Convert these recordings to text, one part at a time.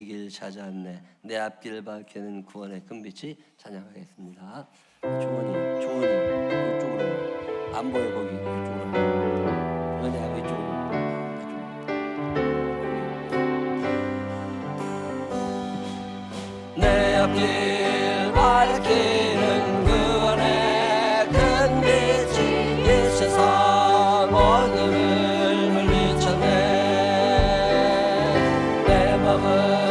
길 찾았네 내 앞길 밝히는 구원의 금빛이 찬양하겠습니다. 조은이 이쪽으로 안 보여. 거기 이쪽으로 조은이하고 이쪽으로 내 앞길 밝히는 구원의 금빛이 이 세상 어둠을 물리쳤네. 내 맘을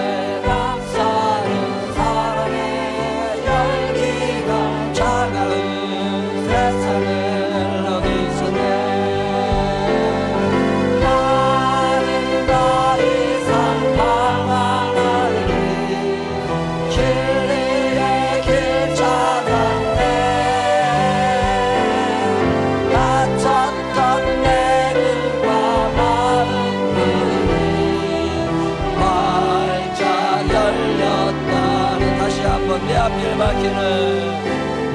내 앞길 밝히는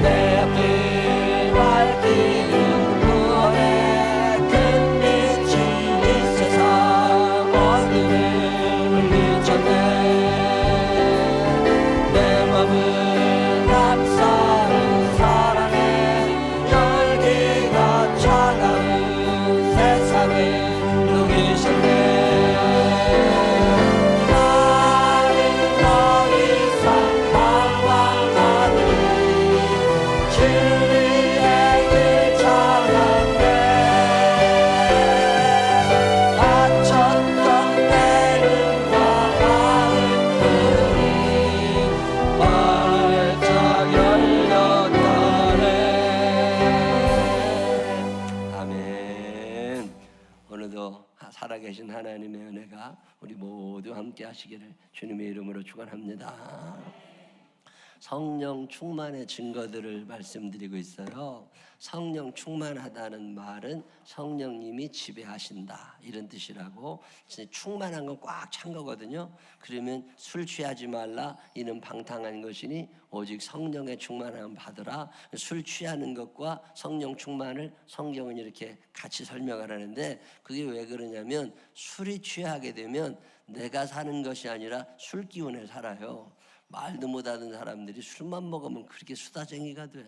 내 앞길 밝히는 구원의 금빛이 이 세상 어둠을 물리쳤네. 내 맘을 감싸는 사랑의 열기가 차가운 세상을 녹이셨네. 살아계신 하나님의 은혜가 우리 모두 함께 하시기를 주님의 이름으로 축원합니다. 성령 충만의 증거들을 말씀드리고 있어요. 성령 충만하다는 말은 성령님이 지배하신다 이런 뜻이라고. 충만한 건 꽉 찬 거거든요. 그러면 술 취하지 말라 이는 방탕한 것이니 오직 성령의 충만함을 받으라. 술 취하는 것과 성령 충만을 성경은 이렇게 같이 설명을 하는데, 그게 왜 그러냐면 술이 취하게 되면 내가 사는 것이 아니라 술 기운에 살아요. 말도 못하는 사람들이 술만 먹으면 그렇게 수다쟁이가 돼.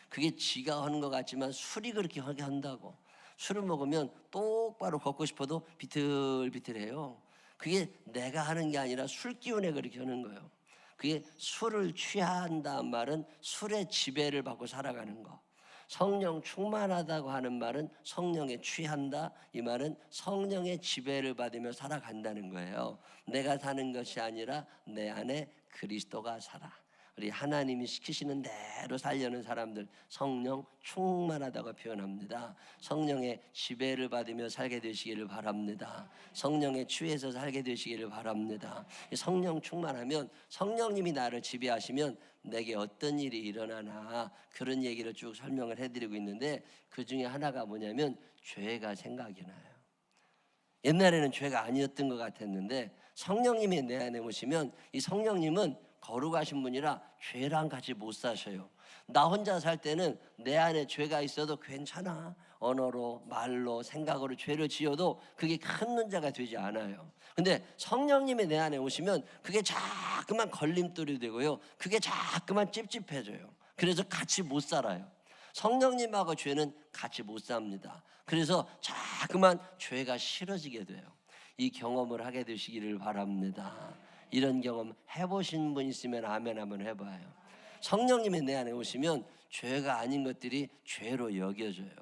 그게 지가 하는 것 같지만 술이 그렇게 하게 한다고. 술을 먹으면 똑바로 걷고 싶어도 비틀비틀해요. 그게 내가 하는 게 아니라 술 기운에 그렇게 하는 거예요. 그게 술을 취한다는 말은 술의 지배를 받고 살아가는 거. 성령 충만하다고 하는 말은 성령에 취한다, 이 말은 성령의 지배를 받으며 살아간다는 거예요. 내가 사는 것이 아니라 내 안에 그리스도가 살아. 우리 하나님이 시키시는 대로 살려는 사람들 성령 충만하다고 표현합니다. 성령의 지배를 받으며 살게 되시기를 바랍니다. 성령에 취해서 살게 되시기를 바랍니다. 성령 충만하면 성령님이 나를 지배하시면 내게 어떤 일이 일어나나 그런 얘기를 쭉 설명을 해드리고 있는데, 그 중에 하나가 뭐냐면 죄가 생각이 나요. 옛날에는 죄가 아니었던 것 같았는데 성령님이 내 안에 오시면 이 성령님은 거룩하신 분이라 죄랑 같이 못 사셔요. 나 혼자 살 때는 내 안에 죄가 있어도 괜찮아. 언어로, 말로, 생각으로 죄를 지어도 그게 큰 문제가 되지 않아요. 근데 성령님이 내 안에 오시면 그게 자꾸만 걸림돌이 되고요. 그게 자꾸만 찝찝해져요. 그래서 같이 못 살아요. 성령님하고 죄는 같이 못 삽니다. 그래서 자꾸만 죄가 싫어지게 돼요. 이 경험을 하게 되시기를 바랍니다. 이런 경험 해보신 분 있으면 아멘 한번 해봐요. 성령님이 내 안에 오시면 죄가 아닌 것들이 죄로 여겨져요.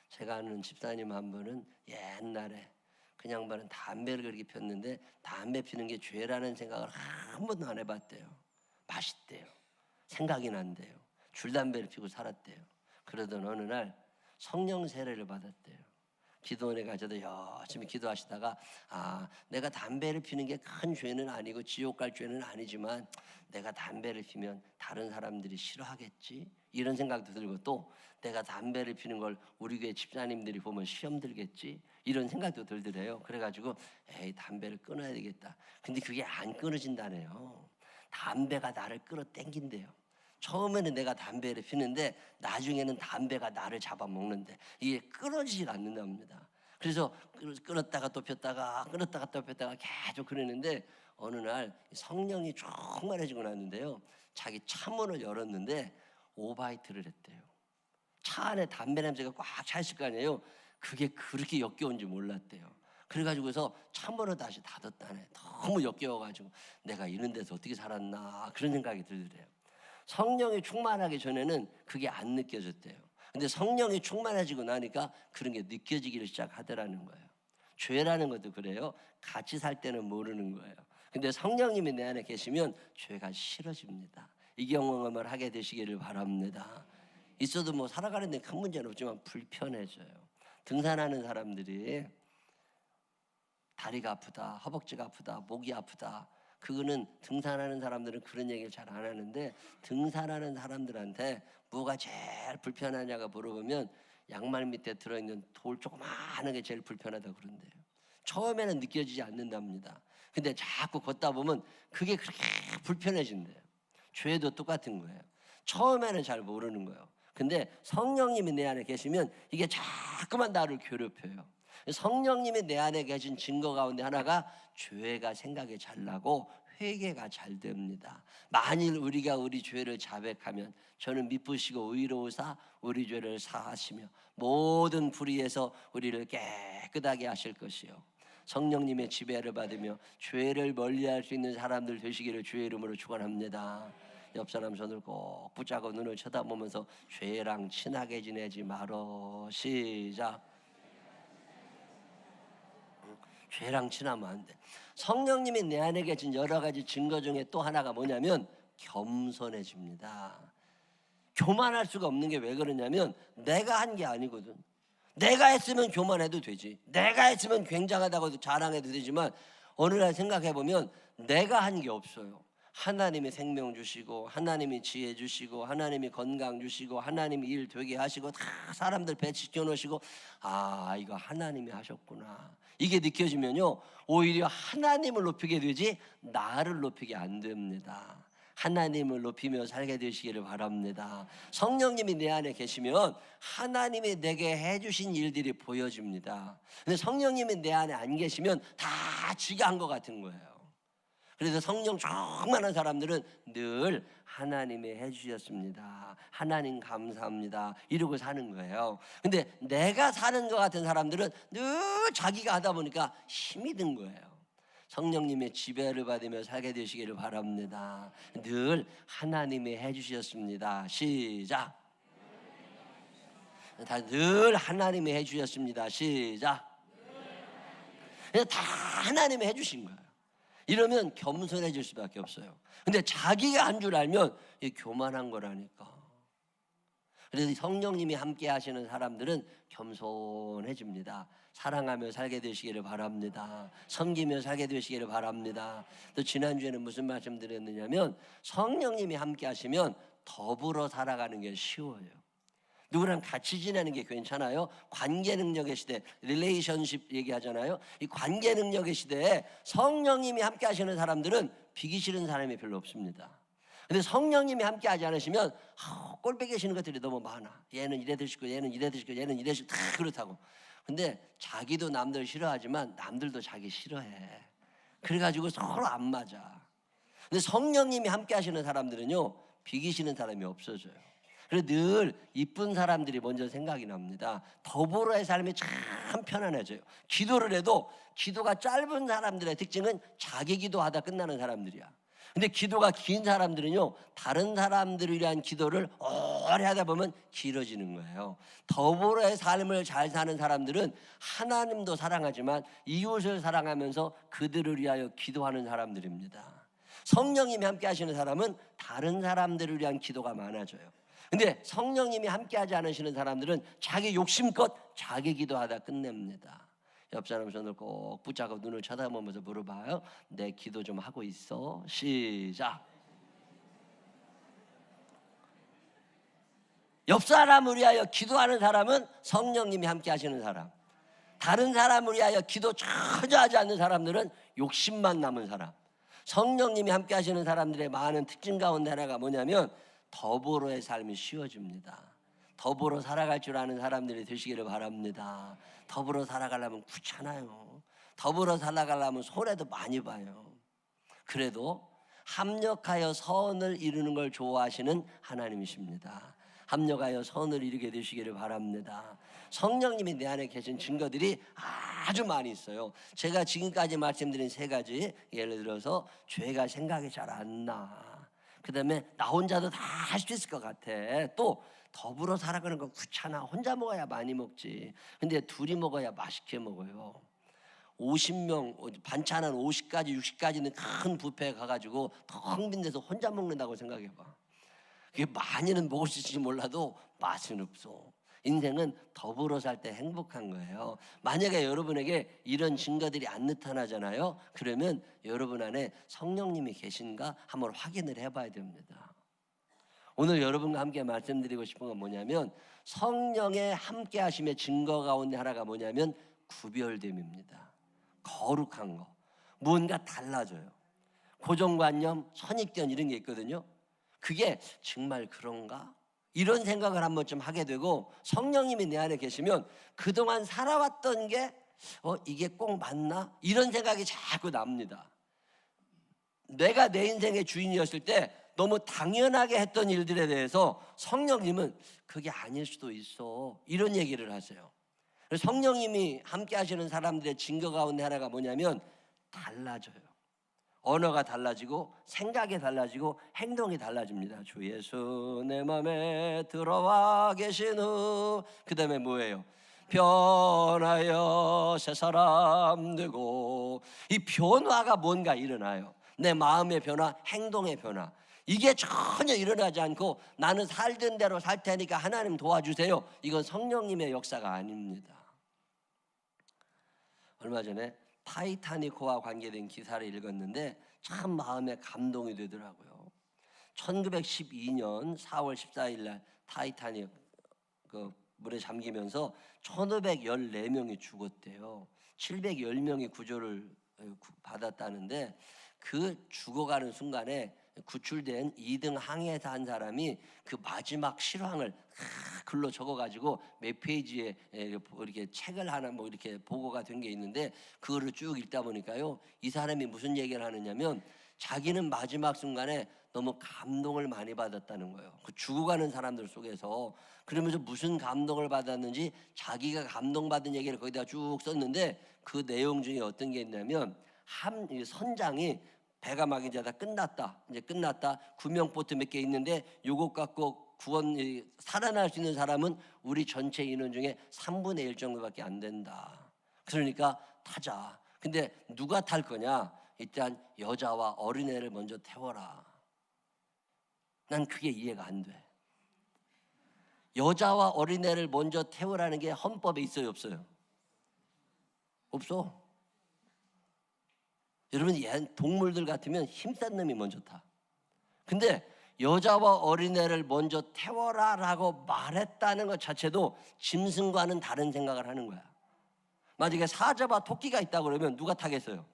제가 아는 집사님 한 분은 옛날에 그냥 말은 담배를 그렇게 폈는데 담배 피는 게 죄라는 생각을 한 번도 안 해봤대요. 맛있대요. 생각이 난대요. 줄담배를 피고 살았대요. 그러던 어느 날 성령 세례를 받았대요. 기도원에 가셔도 열심히 기도하시다가 내가 담배를 피는 게 큰 죄는 아니고 지옥 갈 죄는 아니지만 내가 담배를 피면 다른 사람들이 싫어하겠지 이런 생각도 들고, 또 내가 담배를 피는 걸 우리 교회 집사님들이 보면 시험 들겠지 이런 생각도 들더래요. 그래가지고 담배를 끊어야 되겠다. 근데 그게 안 끊어진다네요. 담배가 나를 끌어당긴대요. 처음에는 내가 담배를 피는데 나중에는 담배가 나를 잡아먹는데 이게 끊어지질 않는답니다. 그래서 끊었다가 또 폈다가 끊었다가 또 폈다가 계속 그러는데 어느 날 성령이 충만해지고 났는데요, 자기 차문을 열었는데 오바이트를 했대요. 차 안에 담배 냄새가 꽉 차 있을 거 아니에요. 그게 그렇게 역겨운지 몰랐대요. 그래가지고서 차문을 다시 닫았다네. 너무 역겨워가지고 내가 이런 데서 어떻게 살았나 그런 생각이 들더래요. 성령이 충만하기 전에는 그게 안 느껴졌대요. 근데 성령이 충만해지고 나니까 그런 게 느껴지기를 시작하더라는 거예요. 죄라는 것도 그래요. 같이 살 때는 모르는 거예요. 근데 성령님이 내 안에 계시면 죄가 싫어집니다. 이 경험을 하게 되시기를 바랍니다. 있어도 뭐 살아가는 데 큰 문제는 없지만 불편해져요. 등산하는 사람들이 다리가 아프다, 허벅지가 아프다, 목이 아프다, 그거는 등산하는 사람들은 그런 얘기를 잘 안 하는데, 등산하는 사람들한테 뭐가 제일 불편하냐고 물어보면 양말 밑에 들어있는 돌 조그마한 게 제일 불편하다고 그런대요. 처음에는 느껴지지 않는답니다. 근데 자꾸 걷다 보면 그게 그렇게 불편해진대요. 죄도 똑같은 거예요. 처음에는 잘 모르는 거예요. 근데 성령님이 내 안에 계시면 이게 자꾸만 나를 괴롭혀요. 성령님이 내 안에 계신 증거 가운데 하나가 죄가 생각이 잘 나고 회개가 잘 됩니다. 만일 우리가 우리 죄를 자백하면 저는 미쁘시고 의로우사 우리 죄를 사하시며 모든 불의에서 우리를 깨끗하게 하실 것이요, 성령님의 지배를 받으며 죄를 멀리할 수 있는 사람들 되시기를 주의 이름으로 축원합니다. 옆 사람 손을 꼭 붙잡고 눈을 쳐다보면서 죄랑 친하게 지내지 말어. 시작. 죄랑 친하면 안 돼. 성령님이 내 안에 계신 여러 가지 증거 중에 또 하나가 뭐냐면 겸손해집니다. 교만할 수가 없는 게 왜 그러냐면 내가 한 게 아니거든. 내가 했으면 교만해도 되지, 내가 했으면 굉장하다고 자랑해도 되지만 어느 날 생각해보면 내가 한 게 없어요. 하나님이 생명 주시고 하나님이 지혜 주시고 하나님이 건강 주시고 하나님이 일 되게 하시고 다 사람들 배치켜 놓으시고, 아 이거 하나님이 하셨구나, 이게 느껴지면요 오히려 하나님을 높이게 되지 나를 높이게 안 됩니다. 하나님을 높이며 살게 되시기를 바랍니다. 성령님이 내 안에 계시면 하나님이 내게 해주신 일들이 보여집니다. 근데 성령님이 내 안에 안 계시면 다 지가 한 것 같은 거예요. 그래서 성령 충만한 사람들은 늘 하나님이 해주셨습니다, 하나님 감사합니다 이러고 사는 거예요. 근데 내가 사는 것 같은 사람들은 늘 자기가 하다 보니까 힘이 든 거예요. 성령님의 지배를 받으며 살게 되시기를 바랍니다. 늘 하나님이 해주셨습니다. 시작. 늘 하나님이 해주셨습니다. 시작. 다 하나님이 해주신 거예요. 이러면 겸손해질 수밖에 없어요. 근데 자기가 한 줄 알면 이게 교만한 거라니까. 그래서 성령님이 함께 하시는 사람들은 겸손해집니다. 사랑하며 살게 되시기를 바랍니다. 섬기며 살게 되시기를 바랍니다. 또 지난주에는 무슨 말씀 드렸느냐면 성령님이 함께 하시면 더불어 살아가는 게 쉬워요. 누구랑 같이 지내는 게 괜찮아요. 관계 능력의 시대, 릴레이션십 얘기하잖아요. 이 관계 능력의 시대에 성령님이 함께 하시는 사람들은 비기 싫은 사람이 별로 없습니다. 근데 성령님이 함께 하지 않으시면 꼴배 계시는 것들이 너무 많아. 얘는 이래 드시고 얘는 이래 드시고 얘는 이래 드시고 다 그렇다고. 근데 자기도 남들 싫어하지만 남들도 자기 싫어해. 그래가지고 서로 안 맞아. 근데 성령님이 함께 하시는 사람들은요 비기시는 사람이 없어져요. 그래서 늘 이쁜 사람들이 먼저 생각이 납니다. 더불어의 삶이 참 편안해져요. 기도를 해도 기도가 짧은 사람들의 특징은 자기 기도하다 끝나는 사람들이야. 근데 기도가 긴 사람들은요 다른 사람들을 위한 기도를 오래 하다 보면 길어지는 거예요. 더불어의 삶을 잘 사는 사람들은 하나님도 사랑하지만 이웃을 사랑하면서 그들을 위하여 기도하는 사람들입니다. 성령님이 함께 하시는 사람은 다른 사람들을 위한 기도가 많아져요. 근데 성령님이 함께하지 않으시는 사람들은 자기 욕심껏 자기 기도하다 끝냅니다. 옆 사람 손을 꼭 붙잡고 눈을 쳐다보면서 물어봐요. 내 기도 좀 하고 있어? 시작. 옆 사람을 위하여 기도하는 사람은 성령님이 함께 하시는 사람. 다른 사람을 위하여 기도 전혀 하지 않는 사람들은 욕심만 남은 사람. 성령님이 함께 하시는 사람들의 많은 특징 가운데 하나가 뭐냐면 더불어의 삶이 쉬워집니다. 더불어 살아갈 줄 아는 사람들이 되시기를 바랍니다. 더불어 살아가려면 귀찮아요. 더불어 살아가려면 손해도 많이 봐요. 그래도 합력하여 선을 이루는 걸 좋아하시는 하나님이십니다. 합력하여 선을 이루게 되시기를 바랍니다. 성령님이 내 안에 계신 증거들이 아주 많이 있어요. 제가 지금까지 말씀드린 세 가지, 예를 들어서 죄가 생각이 잘 안 나, 그 다음에 나 혼자도 다 할 수 있을 것 같아, 또 더불어 살아가는 건 귀찮아, 혼자 먹어야 많이 먹지, 근데 둘이 먹어야 맛있게 먹어요. 50명 반찬 한 50가지 60가지는 큰 뷔페에 가가지고 텅 빈 데서 혼자 먹는다고 생각해봐. 그게 많이는 먹을 수 있을지 몰라도 맛은 없어. 인생은 더불어 살 때 행복한 거예요. 만약에 여러분에게 이런 증거들이 안 나타나잖아요. 그러면 여러분 안에 성령님이 계신가 한번 확인을 해봐야 됩니다. 오늘 여러분과 함께 말씀드리고 싶은 건 뭐냐면, 성령의 함께 하심의 증거 가운데 하나가 뭐냐면 구별됨입니다. 거룩한 거, 무언가 달라져요. 고정관념, 선입견 이런 게 있거든요. 그게 정말 그런가? 이런 생각을 한번 좀 하게 되고, 성령님이 내 안에 계시면 그동안 살아왔던 게 이게 꼭 맞나? 이런 생각이 자꾸 납니다. 내가 내 인생의 주인이었을 때 너무 당연하게 했던 일들에 대해서 성령님은 그게 아닐 수도 있어, 이런 얘기를 하세요. 성령님이 함께 하시는 사람들의 증거 가운데 하나가 뭐냐면 달라져요. 언어가 달라지고 생각이 달라지고 행동이 달라집니다. 주 예수 내 맘에 들어와 계신 후, 그 다음에 뭐예요? 변하여 새 사람 되고. 이 변화가 뭔가 일어나요. 내 마음의 변화, 행동의 변화, 이게 전혀 일어나지 않고 나는 살던 대로 살 테니까 하나님 도와주세요, 이건 성령님의 역사가 아닙니다. 얼마 전에 타이타닉호와 관계된 기사를 읽었는데 참 마음에 감동이 되더라고요. 1912년 4월 14일 날 타이타닉 물에 잠기면서 1514명이 죽었대요. 710명이 구조를 받았다는데, 그 죽어가는 순간에 구출된 2등 항해사 한 사람이 그 마지막 실황을 글로 적어가지고 몇 페이지에 이렇게 책을 하나 이렇게 보고가 된 게 있는데, 그거를 쭉 읽다 보니까요, 이 사람이 무슨 얘기를 하느냐면 자기는 마지막 순간에 너무 감동을 많이 받았다는 거예요. 그 죽어가는 사람들 속에서. 그러면서 무슨 감동을 받았는지 자기가 감동받은 얘기를 거기다 쭉 썼는데, 그 내용 중에 어떤 게 있냐면, 한 선장이 배가 막 이제 다 끝났다, 이제 끝났다, 구명보트 몇 개 있는데 요것 갖고 살아날 수 있는 사람은 우리 전체 인원 중에 3분의 1 정도밖에 안 된다. 그러니까 타자. 근데 누가 탈 거냐? 일단 여자와 어린애를 먼저 태워라. 난 그게 이해가 안 돼. 여자와 어린애를 먼저 태우라는 게 헌법에 있어요, 없어요? 없어. 여러분, 동물들 같으면 힘센 놈이 먼저 타. 근데 여자와 어린애를 먼저 태워라라고 말했다는 것 자체도 짐승과는 다른 생각을 하는 거야. 만약에 사자와 토끼가 있다 그러면 누가 타겠어요?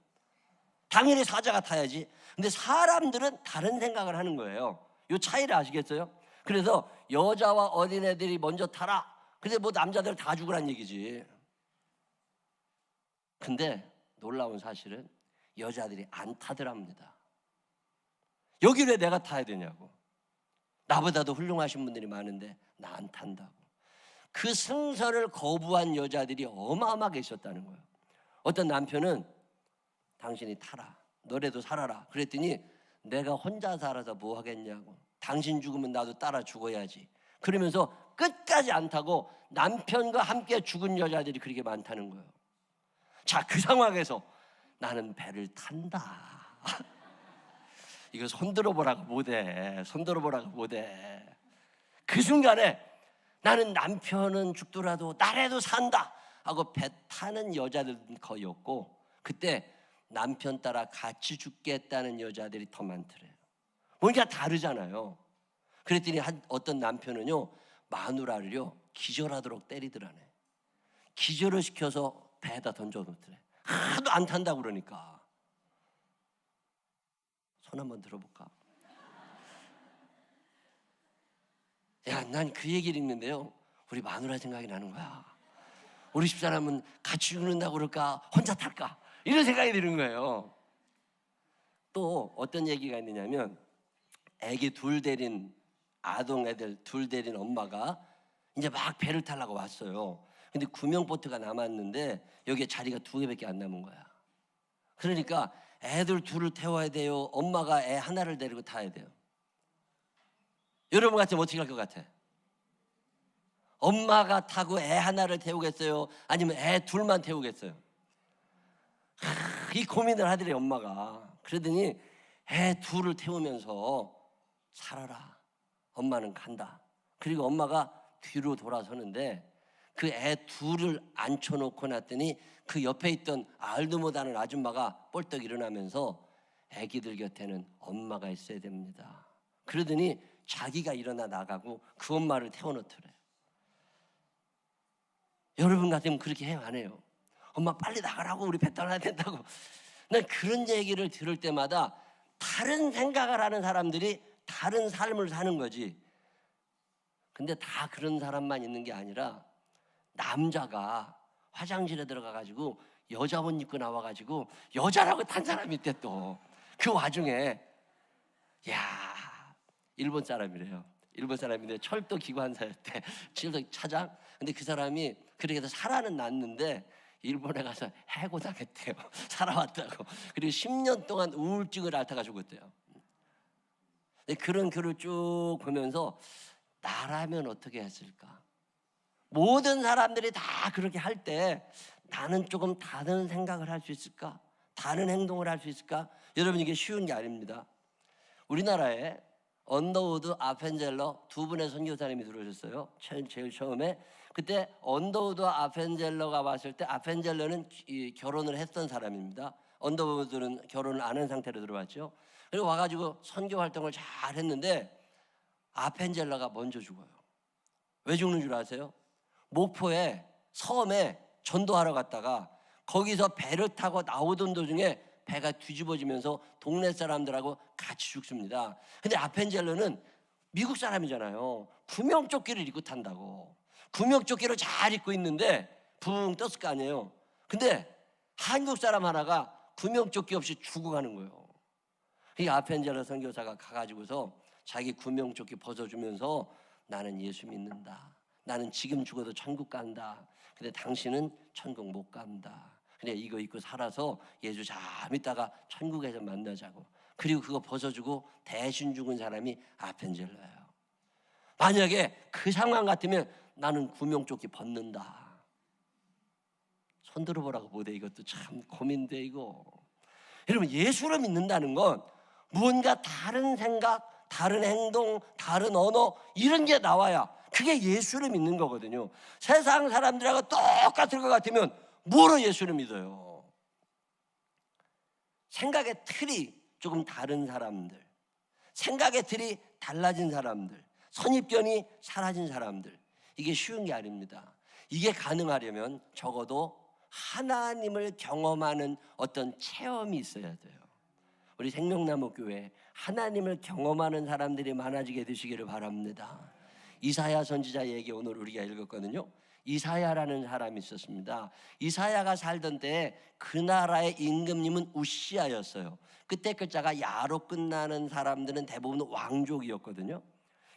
당연히 사자가 타야지. 근데 사람들은 다른 생각을 하는 거예요. 이 차이를 아시겠어요? 그래서 여자와 어린애들이 먼저 타라. 근데 뭐 남자들 다 죽으란 얘기지. 근데 놀라운 사실은 여자들이 안 타더랍니다. 여기 왜 내가 타야 되냐고. 나보다도 훌륭하신 분들이 많은데 나 안 탄다고. 그 승선을 거부한 여자들이 어마어마하게 있었다는 거예요. 어떤 남편은 당신이 타라, 너라도 살아라 그랬더니, 내가 혼자 살아서 뭐 하겠냐고, 당신 죽으면 나도 따라 죽어야지, 그러면서 끝까지 안 타고 남편과 함께 죽은 여자들이 그렇게 많다는 거예요. 자, 그 상황에서 나는 배를 탄다. 이거 손들어 보라고 못해. 손들어 보라고 못해. 그 순간에 나는 남편은 죽더라도 나라도 산다 하고 배 타는 여자들은 거의 없고, 그때 남편 따라 같이 죽겠다는 여자들이 더 많더래요. 뭔가 다르잖아요. 그랬더니 어떤 남편은요, 마누라를요 기절하도록 때리더라네. 기절을 시켜서 배에다 던져놓더래. 하도 안 탄다고 그러니까. 손 한번 들어볼까? 야, 난 그 얘기를 읽는데요, 우리 마누라 생각이 나는 거야. 우리 집사람은 같이 죽는다고 그럴까? 혼자 탈까? 이런 생각이 드는 거예요. 또 어떤 얘기가 있느냐면, 애기 둘 데린, 아동 애들 둘 데린 엄마가 이제 막 배를 타려고 왔어요. 근데 구명보트가 남았는데 여기에 자리가 2개밖에 안 남은 거야. 그러니까 애들 둘을 태워야 돼요, 엄마가 애 하나를 데리고 타야 돼요? 여러분 같으면 어떻게 할 것 같아? 엄마가 타고 애 하나를 태우겠어요? 아니면 애 둘만 태우겠어요? 이 고민을 하더래, 엄마가. 그러더니 애 둘을 태우면서 살아라, 엄마는 간다. 그리고 엄마가 뒤로 돌아서는데 그 애 둘을 앉혀놓고 났더니 그 옆에 있던 알도 못하는 아줌마가 뻘떡 일어나면서 애기들 곁에는 엄마가 있어야 됩니다. 그러더니 자기가 일어나 나가고 그 엄마를 태워놓더래요. 여러분 같으면 그렇게 해요, 안 해요? 엄마 빨리 나가라고, 우리 배 떠나야 된다고. 난 그런 얘기를 들을 때마다 다른 생각을 하는 사람들이 다른 삶을 사는 거지. 근데 다 그런 사람만 있는 게 아니라, 남자가 화장실에 들어가가지고 여자 옷 입고 나와가지고 여자라고 탄 사람이 있대. 또 그 와중에, 야, 일본 사람이래요. 일본 사람인데 철도 기관사였대. 철도 차장. 근데 그 사람이 그렇게 해서 살아는 났는데 일본에 가서 해고당했대요. 살아왔다고. 그리고 10년 동안 우울증을 앓다가 죽었대요. 근데 그런 글을 쭉 보면서 나라면 어떻게 했을까? 모든 사람들이 다 그렇게 할 때 나는 조금 다른 생각을 할 수 있을까? 다른 행동을 할 수 있을까? 여러분, 이게 쉬운 게 아닙니다. 우리나라에 언더우드, 아펜젤러 두 분의 선교사님이 들어오셨어요. 제일 처음에. 그때 언더우드, 아펜젤러가 왔을 때 아펜젤러는 결혼을 했던 사람입니다. 언더우드는 결혼을 안 한 상태로 들어왔죠. 그리고 와가지고 선교 활동을 잘 했는데 아펜젤러가 먼저 죽어요. 왜 죽는 줄 아세요? 목포에 섬에 전도하러 갔다가 거기서 배를 타고 나오던 도중에 배가 뒤집어지면서 동네 사람들하고 같이 죽습니다. 근데 아펜젤러는 미국 사람이잖아요. 구명조끼를 입고 탄다고. 구명조끼를 잘 입고 있는데 붕 떴을 거 아니에요. 근데 한국 사람 하나가 구명조끼 없이 죽어가는 거예요. 이 아펜젤러 선교사가 가가지고서 자기 구명조끼 벗어주면서 나는 예수 믿는다. 나는 지금 죽어도 천국 간다. 근데 당신은 천국 못 간다. 그냥 이거 입고 살아서 예수 잘 믿다가 천국에서 만나자고. 그리고 그거 벗어주고 대신 죽은 사람이 아펜젤러예요. 만약에 그 상황 같으면 나는 구명조끼 벗는다. 손 들어보라고 못해. 이것도 참 고민돼 이거. 여러분, 예수를 믿는다는 건 무언가 다른 생각, 다른 행동, 다른 언어 이런 게 나와야 그게 예수를 믿는 거거든요. 세상 사람들하고 똑같을 것 같으면 뭐로 예수를 믿어요? 생각의 틀이 조금 다른 사람들, 생각의 틀이 달라진 사람들, 선입견이 사라진 사람들, 이게 쉬운 게 아닙니다. 이게 가능하려면 적어도 하나님을 경험하는 어떤 체험이 있어야 돼요. 우리 생명나무 교회 하나님을 경험하는 사람들이 많아지게 되시기를 바랍니다. 이사야 선지자 얘기 오늘 우리가 읽었거든요. 이사야라는 사람이 있었습니다. 이사야가 살던 때에 그 나라의 임금님은 우시아였어요. 그때 글자가 야로 끝나는 사람들은 대부분 왕족이었거든요.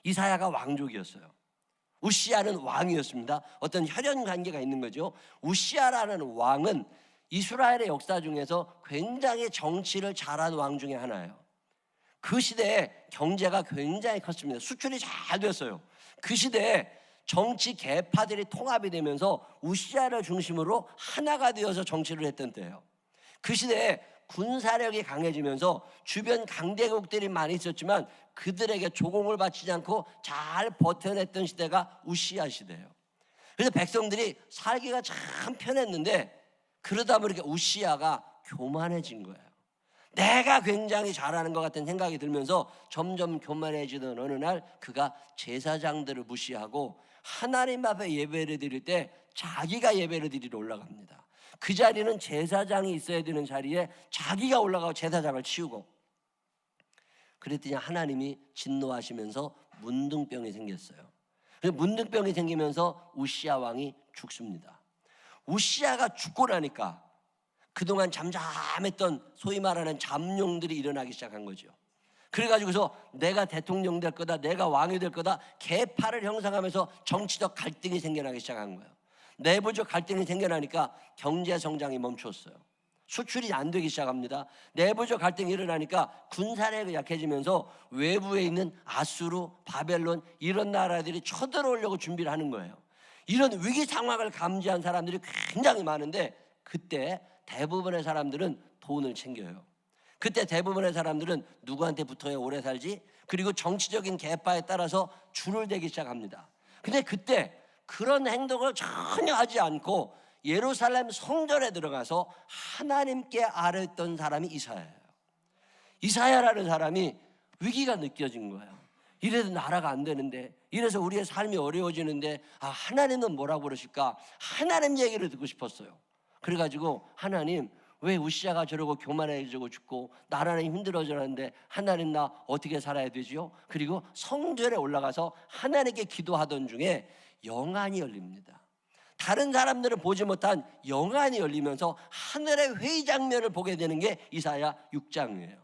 이사야가 왕족이었어요. 우시아는 왕이었습니다. 어떤 혈연 관계가 있는 거죠. 우시아라는 왕은 이스라엘의 역사 중에서 굉장히 정치를 잘한 왕 중에 하나예요. 그 시대에 경제가 굉장히 컸습니다. 수출이 잘 됐어요. 그 시대에 정치 계파들이 통합이 되면서 우시아를 중심으로 하나가 되어서 정치를 했던 때예요. 그 시대에 군사력이 강해지면서 주변 강대국들이 많이 있었지만 그들에게 조공을 바치지 않고 잘 버텨냈던 시대가 우시아 시대예요. 그래서 백성들이 살기가 참 편했는데 그러다 보니까 우시아가 교만해진 거예요. 내가 굉장히 잘하는 것 같은 생각이 들면서 점점 교만해지던 어느 날 그가 제사장들을 무시하고 하나님 앞에 예배를 드릴 때 자기가 예배를 드리러 올라갑니다. 그 자리는 제사장이 있어야 되는 자리에 자기가 올라가고 제사장을 치우고, 그랬더니 하나님이 진노하시면서 문둥병이 생겼어요. 문둥병이 생기면서 우시야 왕이 죽습니다. 우시야가 죽고 나니까 그동안 잠잠했던 소위 말하는 잠룡들이 일어나기 시작한 거죠. 그래가지고서 내가 대통령 될 거다, 내가 왕이 될 거다, 계파를 형성하면서 정치적 갈등이 생겨나기 시작한 거예요. 내부적 갈등이 생겨나니까 경제 성장이 멈췄어요. 수출이 안 되기 시작합니다. 내부적 갈등이 일어나니까 군사력이 약해지면서 외부에 있는 아수르, 바벨론 이런 나라들이 쳐들어오려고 준비를 하는 거예요. 이런 위기 상황을 감지한 사람들이 굉장히 많은데 그때 대부분의 사람들은 돈을 챙겨요. 그때 대부분의 사람들은 누구한테 붙어야 오래 살지? 그리고 정치적인 계파에 따라서 줄을 대기 시작합니다. 근데 그때 그런 행동을 전혀 하지 않고 예루살렘 성전에 들어가서 하나님께 아뢰던 사람이 이사야예요. 이사야라는 사람이 위기가 느껴진 거예요. 이래도 나라가 안 되는데, 이래서 우리의 삶이 어려워지는데 하나님은 뭐라고 그러실까? 하나님 얘기를 듣고 싶었어요. 그래가지고 하나님, 왜 우시야가 저러고 교만해지고 죽고 나라는 힘들어졌는데 하나님 나 어떻게 살아야 되지요? 그리고 성전에 올라가서 하나님께 기도하던 중에 영안이 열립니다. 다른 사람들은 보지 못한 영안이 열리면서 하늘의 회의 장면을 보게 되는 게 이사야 6장이에요.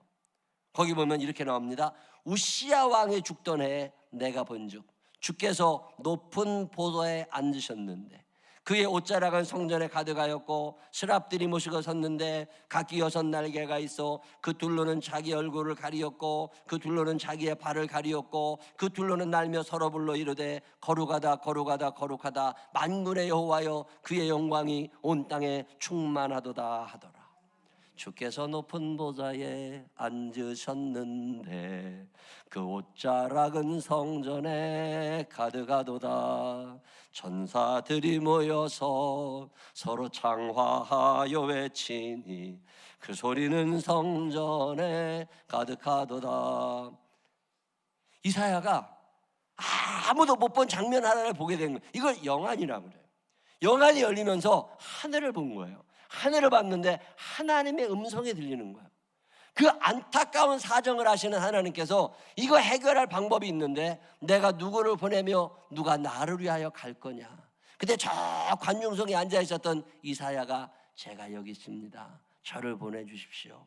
거기 보면 이렇게 나옵니다. 우시야 왕이 죽던 해에 내가 본즉 주께서 높은 보좌에 앉으셨는데 그의 옷자락은 성전에 가득하였고 스랍들이 모시고 섰는데 각기 6날개가 있어 그 둘로는 자기 얼굴을 가리었고 그 둘로는 자기의 발을 가리었고 그 둘로는 날며 서로 불러 이르되 거룩하다 거룩하다 거룩하다 만군의 여호와여 그의 영광이 온 땅에 충만하도다 하더라. 주께서 높은 보좌에 앉으셨는데 그 옷자락은 성전에 가득하도다. 천사들이 모여서 서로 창화하여 외치니 그 소리는 성전에 가득하도다. 이사야가 아무도 못 본 장면 하나를 보게 된 거예요. 이걸 영안이라고 그래요. 영안이 열리면서 하늘을 본 거예요. 하늘을 봤는데 하나님의 음성이 들리는 거예요. 그 안타까운 사정을 하시는 하나님께서 이거 해결할 방법이 있는데 내가 누구를 보내며 누가 나를 위하여 갈 거냐. 그때 저 관중석에 앉아 있었던 이사야가 제가 여기 있습니다. 저를 보내주십시오.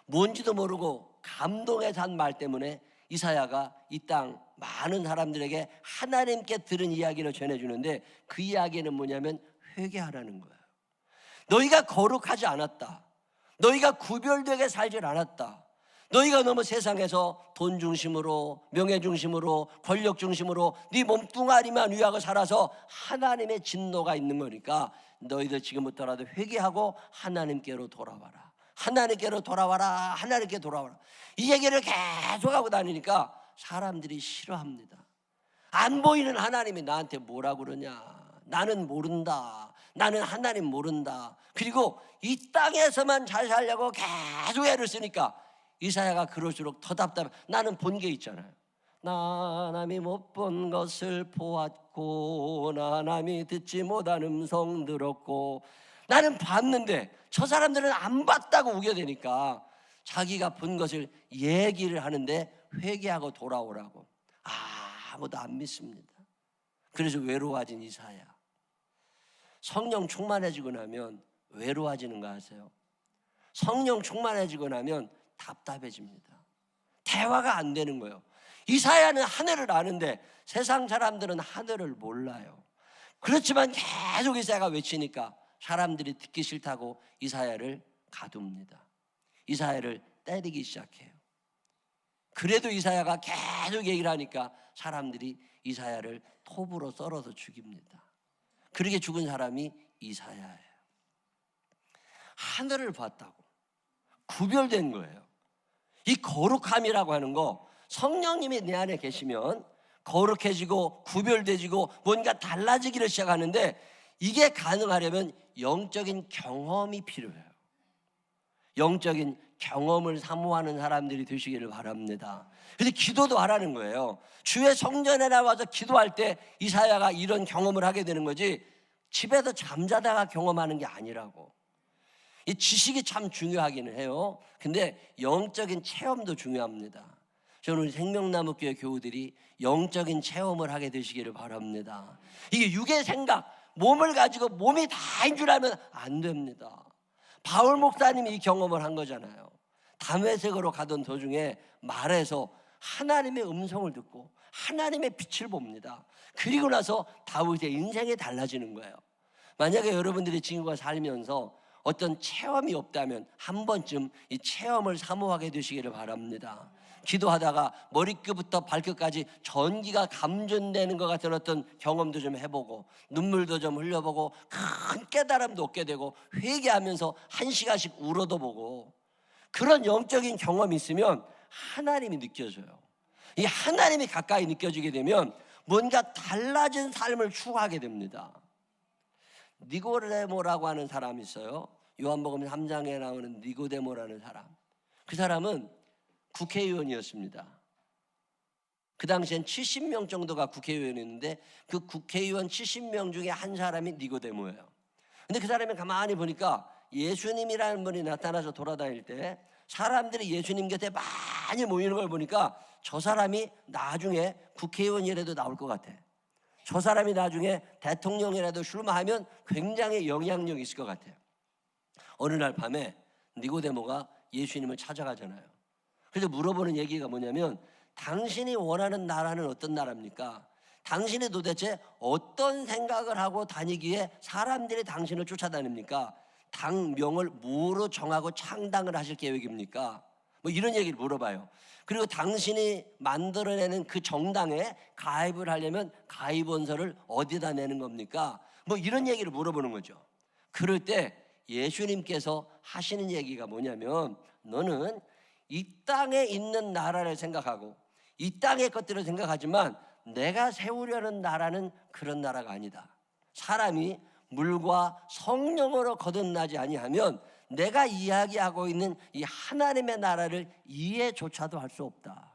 뭔지도 모르고 감동에 산 말 때문에 이사야가 이 땅 많은 사람들에게 하나님께 들은 이야기를 전해주는데 그 이야기는 뭐냐면 회개하라는 거예요. 너희가 거룩하지 않았다. 너희가 구별되게 살질 않았다. 너희가 너무 세상에서 돈 중심으로, 명예 중심으로, 권력 중심으로 네 몸뚱아리만 위하고 살아서 하나님의 진노가 있는 거니까 너희들 지금부터라도 회개하고 하나님께로 돌아와라. 하나님께로 돌아와라. 하나님께 돌아와라. 이 얘기를 계속하고 다니니까 사람들이 싫어합니다. 안 보이는 하나님이 나한테 뭐라고 그러냐. 나는 모른다. 나는 하나님 모른다. 그리고 이 땅에서만 잘 살려고 계속 애를 쓰니까 이사야가 그럴수록 더 답답해. 나는 본 게 있잖아요. 나 남이 못 본 것을 보았고 나 남이 듣지 못한 음성 들었고. 나는 봤는데 저 사람들은 안 봤다고 우겨대니까 자기가 본 것을 얘기를 하는데 회개하고 돌아오라고 아무도 안 믿습니다. 그래서 외로워진 이사야. 성령 충만해지고 나면 외로워지는 거 아세요? 성령 충만해지고 나면 답답해집니다. 대화가 안 되는 거예요. 이사야는 하늘을 아는데 세상 사람들은 하늘을 몰라요. 그렇지만 계속 이사야가 외치니까 사람들이 듣기 싫다고 이사야를 가둡니다. 이사야를 때리기 시작해요. 그래도 이사야가 계속 얘기를 하니까 사람들이 이사야를 톱으로 썰어서 죽입니다. 그렇게 죽은 사람이 이사야예요. 하늘을 봤다고 구별된 거예요. 이 거룩함이라고 하는 거 성령님이 내 안에 계시면 거룩해지고 구별되지고 뭔가 달라지기를 시작하는데 이게 가능하려면 영적인 경험이 필요해요. 영적인 경험을 사모하는 사람들이 되시기를 바랍니다. 근데 기도도 하라는 거예요. 주의 성전에 나와서 기도할 때 이사야가 이런 경험을 하게 되는 거지 집에서 잠자다가 경험하는 게 아니라고. 이 지식이 참 중요하기는 해요. 근데 영적인 체험도 중요합니다. 저는 우리 생명나무교회 교우들이 영적인 체험을 하게 되시기를 바랍니다. 이게 육의 생각, 몸을 가지고 몸이 다인 줄 알면 안 됩니다. 바울 목사님이 이 경험을 한 거잖아요. 다메섹으로 가던 도중에 말에서 하나님의 음성을 듣고 하나님의 빛을 봅니다. 그리고 나서 다윗의 인생이 달라지는 거예요. 만약에 여러분들이 지금과 살면서 어떤 체험이 없다면 한 번쯤 이 체험을 사모하게 되시기를 바랍니다. 기도하다가 머리끝부터 발끝까지 전기가 감전되는 것 같은 어떤 경험도 좀 해보고 눈물도 좀 흘려보고 큰 깨달음도 얻게 되고 회개하면서 1시간씩 울어도 보고 그런 영적인 경험이 있으면 하나님이 느껴져요. 이 하나님이 가까이 느껴지게 되면 뭔가 달라진 삶을 추구하게 됩니다. 니고데모라고 하는 사람이 있어요. 요한복음 3장에 나오는 니고데모라는 사람. 그 사람은 국회의원이었습니다. 그 당시엔 70명 정도가 국회의원이었는데 그 국회의원 70명 중에 한 사람이 니고데모예요. 근데 그 사람이 가만히 보니까 예수님이라는 분이 나타나서 돌아다닐 때 사람들이 예수님 곁에 많이 모이는 걸 보니까 저 사람이 나중에 국회의원이라도 나올 것 같아. 저 사람이 나중에 대통령이라도 출마하면 굉장히 영향력이 있을 것 같아요. 어느 날 밤에 니고데모가 예수님을 찾아가잖아요. 그래서 물어보는 얘기가 뭐냐면 당신이 원하는 나라는 어떤 나라입니까? 당신이 도대체 어떤 생각을 하고 다니기에 사람들이 당신을 쫓아다닙니까? 당명을 뭐로 정하고 창당을 하실 계획입니까? 뭐 이런 얘기를 물어봐요. 그리고 당신이 만들어내는 그 정당에 가입을 하려면 가입원서를 어디다 내는 겁니까? 뭐 이런 얘기를 물어보는 거죠. 그럴 때 예수님께서 하시는 얘기가 뭐냐면 너는 이 땅에 있는 나라를 생각하고 이 땅의 것들을 생각하지만 내가 세우려는 나라는 그런 나라가 아니다. 사람이 물과 성령으로 거듭나지 아니하면 내가 이야기하고 있는 이 하나님의 나라를 이해조차도 할 수 없다.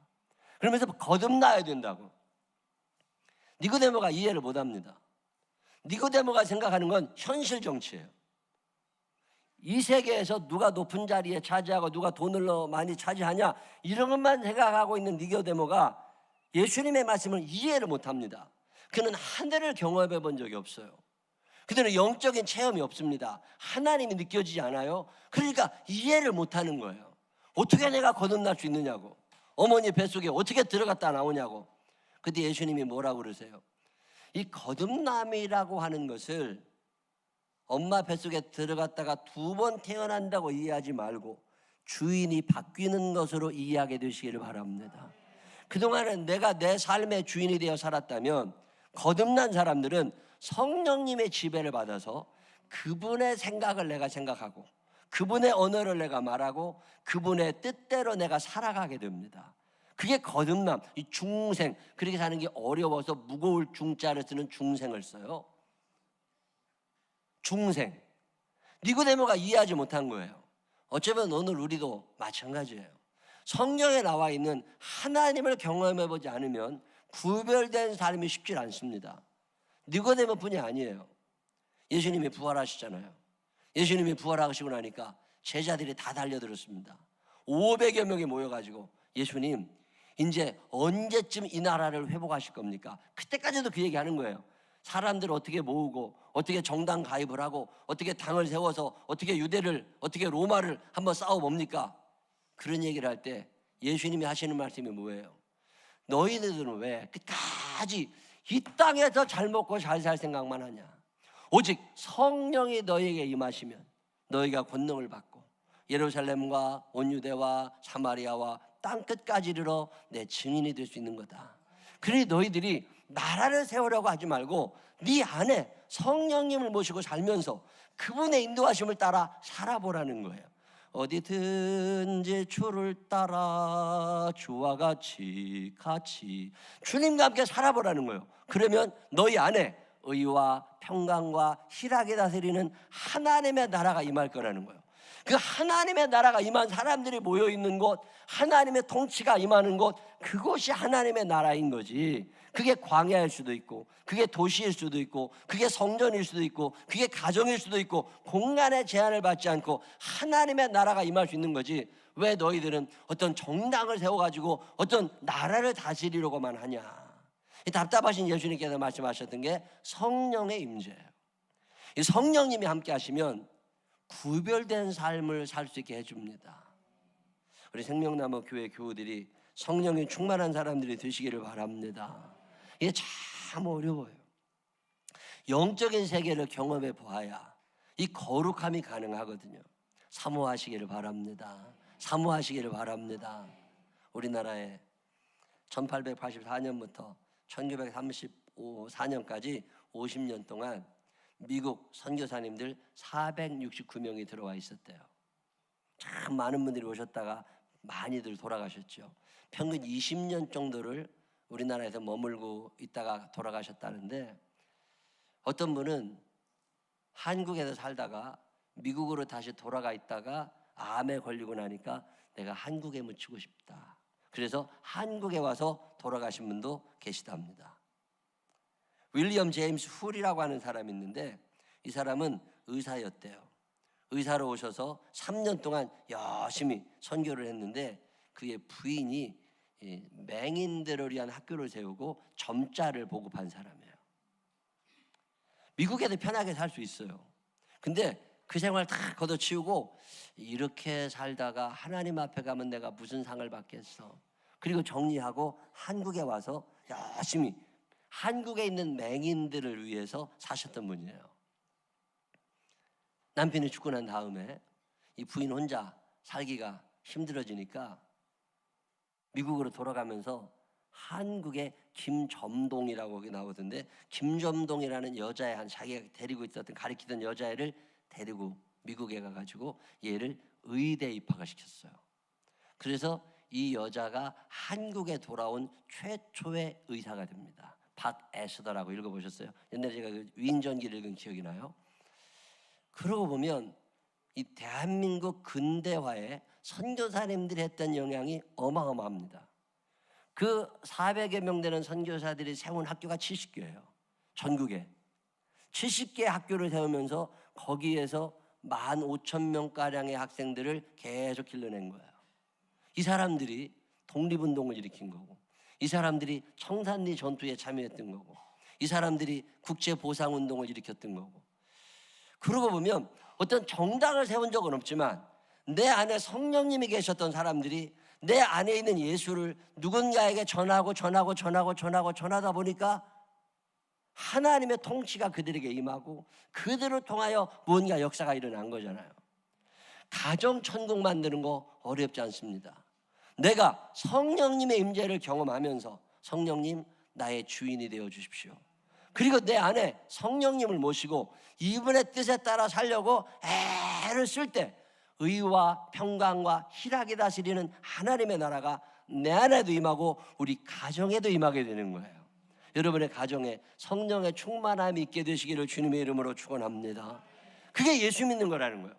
그러면서 거듭나야 된다고. 니고데모가 이해를 못합니다. 니고데모가 생각하는 건 현실 정치예요. 이 세계에서 누가 높은 자리에 차지하고 누가 돈을 많이 차지하냐 이런 것만 생각하고 있는 니고데모가 예수님의 말씀을 이해를 못합니다. 그는 하늘을 경험해 본 적이 없어요. 그들은 영적인 체험이 없습니다. 하나님이 느껴지지 않아요. 그러니까 이해를 못하는 거예요. 어떻게 내가 거듭날 수 있느냐고, 어머니 뱃속에 어떻게 들어갔다 나오냐고. 그때 예수님이 뭐라고 그러세요? 이 거듭남이라고 하는 것을 엄마 뱃속에 들어갔다가 2번 태어난다고 이해하지 말고 주인이 바뀌는 것으로 이해하게 되시기를 바랍니다. 그동안은 내가 내 삶의 주인이 되어 살았다면 거듭난 사람들은 성령님의 지배를 받아서 그분의 생각을 내가 생각하고 그분의 언어를 내가 말하고 그분의 뜻대로 내가 살아가게 됩니다. 그게 거듭남, 이 중생. 그렇게 사는 게 어려워서 무거울 중자를 쓰는 중생을 써요. 중생. 니고데모가 이해하지 못한 거예요. 어쩌면 오늘 우리도 마찬가지예요. 성경에 나와 있는 하나님을 경험해보지 않으면 구별된 삶이 쉽지 않습니다. 니고데모뿐이 아니에요. 예수님이 부활하시잖아요. 예수님이 부활하시고 나니까 제자들이 다 달려들었습니다. 500여 명이 모여가지고 예수님 이제 언제쯤 이 나라를 회복하실 겁니까? 그때까지도 그 얘기하는 거예요. 사람들을 어떻게 모으고 어떻게 정당 가입을 하고 어떻게 당을 세워서 어떻게 유대를 어떻게 로마를 한번 싸워봅니까? 그런 얘기를 할 때 예수님이 하시는 말씀이 뭐예요? 너희들은 왜 끝까지 이 땅에서 잘 먹고 잘 살 생각만 하냐? 오직 성령이 너희에게 임하시면 너희가 권능을 받고 예루살렘과 온 유대와 사마리아와 땅끝까지 이르러 내 증인이 될 수 있는 거다. 그러니 너희들이 나라를 세우려고 하지 말고 네 안에 성령님을 모시고 살면서 그분의 인도하심을 따라 살아보라는 거예요. 어디든지 주를 따라 주와 같이 주님과 함께 살아보라는 거예요. 그러면 너희 안에 의와 평강과 희락이 다스리는 하나님의 나라가 임할 거라는 거예요. 그 하나님의 나라가 임한 사람들이 모여 있는 곳, 하나님의 통치가 임하는 곳, 그곳이 하나님의 나라인 거지. 그게 광야일 수도 있고, 그게 도시일 수도 있고, 그게 성전일 수도 있고, 그게 가정일 수도 있고, 공간의 제한을 받지 않고 하나님의 나라가 임할 수 있는 거지. 왜 너희들은 어떤 정당을 세워가지고 어떤 나라를 다스리려고만 하냐. 이 답답하신 예수님께서 말씀하셨던 게 성령의 임재예요. 이 성령님이 함께 하시면 구별된 삶을 살 수 있게 해줍니다. 우리 생명나무 교회 교우들이 성령이 충만한 사람들이 되시기를 바랍니다. 이게 참 어려워요. 영적인 세계를 경험해 보아야 이 거룩함이 가능하거든요. 사모하시기를 바랍니다. 사모하시기를 바랍니다. 우리나라에 1884년부터 1934년까지 50년 동안 미국 선교사님들 469명이 들어와 있었대요. 참 많은 분들이 오셨다가 많이들 돌아가셨죠. 평균 20년 정도를 우리나라에서 머물고 있다가 돌아가셨다는데, 어떤 분은 한국에서 살다가 미국으로 다시 돌아가 있다가 암에 걸리고 나니까 내가 한국에 묻히고 싶다. 그래서 한국에 와서 돌아가신 분도 계시답니다. 윌리엄 제임스 훌이라고 하는 사람이 있는데, 이 사람은 의사였대요. 의사로 오셔서 3년 동안 열심히 선교를 했는데, 그의 부인이 맹인들을 위한 학교를 세우고 점자를 보급한 사람이에요. 미국에도 편하게 살 수 있어요. 근데 그 생활 다 걷어치우고 이렇게 살다가 하나님 앞에 가면 내가 무슨 상을 받겠어. 그리고 정리하고 한국에 와서 열심히 한국에 있는 맹인들을 위해서 사셨던 분이에요. 남편이 죽고 난 다음에 이 부인 혼자 살기가 힘들어지니까 미국으로 돌아가면서 한국의 김점동이라고 거기 나오던데, 김점동이라는 여자애, 한 자기가 데리고 있었던 가르치던 여자애를 데리고 미국에 가가지고 얘를 의대에 입학을 시켰어요. 그래서 이 여자가 한국에 돌아온 최초의 의사가 됩니다. 박애스더라고 읽어보셨어요? 옛날에 제가 그 위인전기를 읽은 기억이 나요. 그러고 보면 이 대한민국 근대화에 선교사님들이 했던 영향이 어마어마합니다. 그 400여 명 되는 선교사들이 세운 학교가 70개예요. 전국에 70개 학교를 세우면서 거기에서 15,000명가량의 학생들을 계속 길러낸 거예요. 이 사람들이 독립운동을 일으킨 거고, 이 사람들이 청산리 전투에 참여했던 거고, 이 사람들이 국제보상운동을 일으켰던 거고. 그러고 보면 어떤 정당을 세운 적은 없지만 내 안에 성령님이 계셨던 사람들이 내 안에 있는 예수를 누군가에게 전하다 보니까 하나님의 통치가 그들에게 임하고 그들을 통하여 뭔가 역사가 일어난 거잖아요. 가정 천국 만드는 거 어렵지 않습니다. 내가 성령님의 임재를 경험하면서 성령님 나의 주인이 되어 주십시오. 그리고 내 안에 성령님을 모시고 이분의 뜻에 따라 살려고 애를 쓸 때 의와 평강과 희락이 다스리는 하나님의 나라가 내 안에도 임하고 우리 가정에도 임하게 되는 거예요. 여러분의 가정에 성령의 충만함이 있게 되시기를 주님의 이름으로 축원합니다. 그게 예수 믿는 거라는 거예요.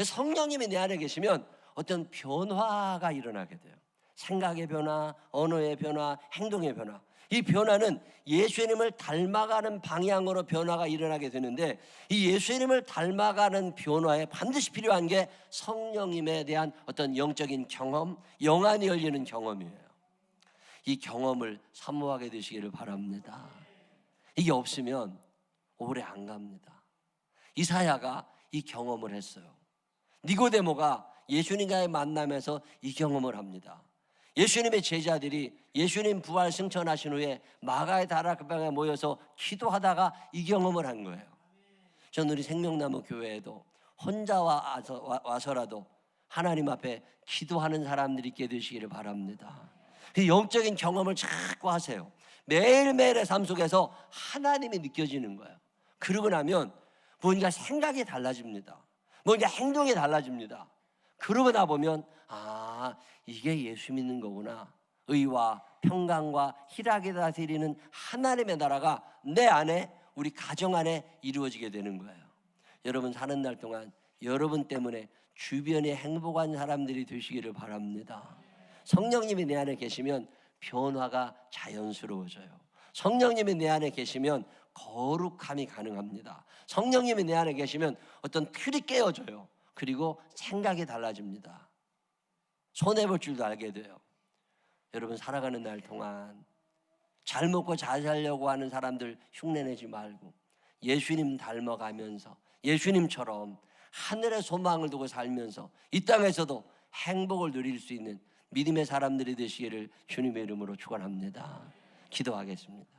성령님이 내 안에 계시면 어떤 변화가 일어나게 돼요. 생각의 변화, 언어의 변화, 행동의 변화. 이 변화는 예수님을 닮아가는 방향으로 변화가 일어나게 되는데, 이 예수님을 닮아가는 변화에 반드시 필요한 게 성령님에 대한 어떤 영적인 경험, 영안이 열리는 경험이에요. 이 경험을 사모하게 되시기를 바랍니다. 이게 없으면 오래 안 갑니다. 이사야가 이 경험을 했어요. 니고데모가 예수님과의 만남에서 이 경험을 합니다. 예수님의 제자들이 예수님 부활 승천하신 후에 마가의 다락방에 모여서 기도하다가 이 경험을 한 거예요. 전 우리 생명나무 교회에도 혼자 와서라도 하나님 앞에 기도하는 사람들이 있게 되시기를 바랍니다. 영적인 경험을 자꾸 하세요. 매일매일의 삶 속에서 하나님이 느껴지는 거예요. 그러고 나면 뭔가 생각이 달라집니다. 뭔가 행동이 달라집니다. 그러고 나 보면 이게 예수 믿는 거구나. 의와 평강과 희락이 다스리는 하나님의 나라가 내 안에, 우리 가정 안에 이루어지게 되는 거예요. 여러분 사는 날 동안 여러분 때문에 주변에 행복한 사람들이 되시기를 바랍니다. 성령님이 내 안에 계시면 변화가 자연스러워져요. 성령님이 내 안에 계시면 거룩함이 가능합니다. 성령님이 내 안에 계시면 어떤 틀이 깨어져요. 그리고 생각이 달라집니다. 손해볼 줄도 알게 돼요. 여러분, 살아가는 날 동안 잘 먹고 잘 살려고 하는 사람들 흉내내지 말고 예수님 닮아가면서 예수님처럼 하늘의 소망을 두고 살면서 이 땅에서도 행복을 누릴 수 있는 믿음의 사람들이 되시기를 주님의 이름으로 축원합니다. 기도하겠습니다.